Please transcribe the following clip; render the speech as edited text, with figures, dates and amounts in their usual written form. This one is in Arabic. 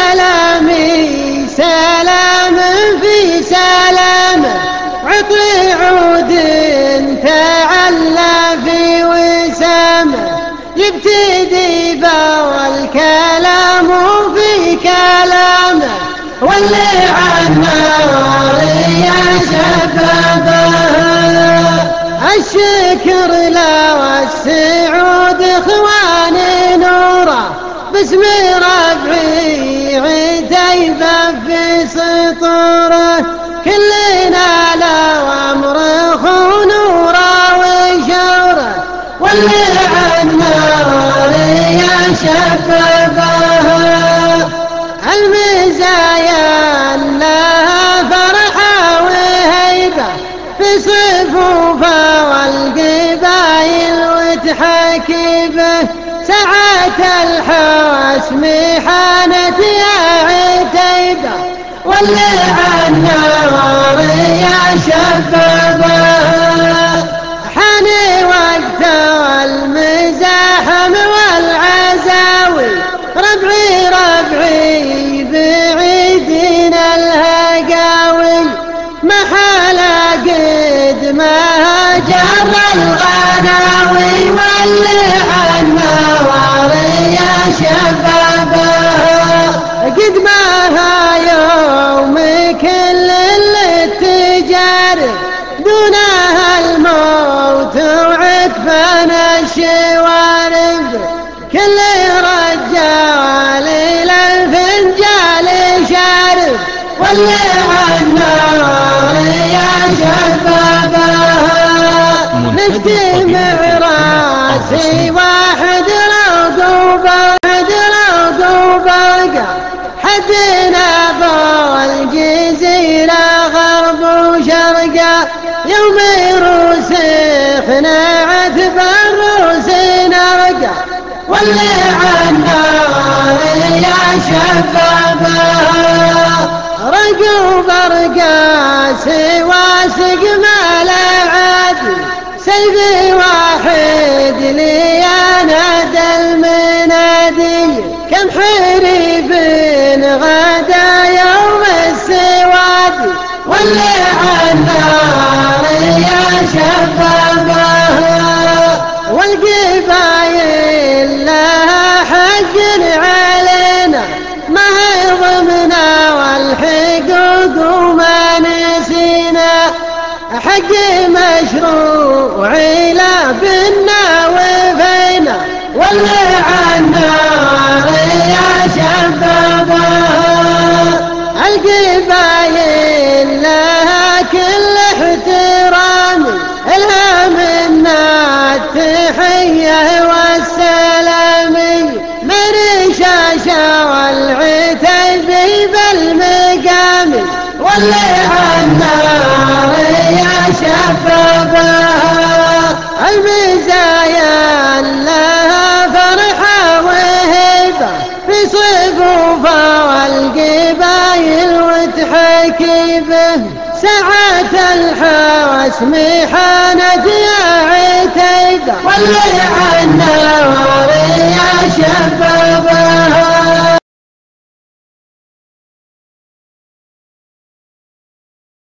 سلامي سلام في سلام، عطي عود تعلى في وسامه، يبتدي بالكلام في كلامه، واللي عالنار يا شبابه. الشكر له والسعود اخواني نوره، باسم ربعي عتيبه في سطوره، كلنا له امر اخو نوره وشوره، واللي عالنار يا شبابه. المزايا لها فرحه وهيبه في صفوفه والقبايل وتحكي به، ساعة الحسم حانت يا عتيبه، واللي عالنار يا شبابه. حان وقت المزاحم والعزاوي، ربعي ربعي بعيدين الهقاوي، محال قد ما جر الغناوي، واللي عالنار يا شبابه. قد ما يوم كل التجارب، دونها الموت وعتفنا الشوارب، كل رجال الى الفنجال شارب، واللي عالنار يا شبابه. نجتمع راسي واحد رقوبه حدنا بالجزيرة غرب وشرقا، يوم يروسخنا عتب الروس نرقا، واللي عالنار يا شبابه. رقوب رقاسي واسق ما لا عادي، سيفي واحد لي نادى المنادي، كم حريب غدا يوم السواد، واللي عالنار يا شبابه. والقبايل لها حق علينا، ما هي ضمنا والحقوق وما نسينا، حق مشروع لا بنا وفينا، واللي عالنار يا شبابه. القبايل لها كل احترامي، لها منا التحيه والسلامي، من شاشه والعتيبي بالمقامي، واللي عالنار يا شبابه. المزايا لها فرحه وهيبه في صفوفه والقبايل وتحكي به، ساعة الحسم حانت يا عتيبه، واللي عالنار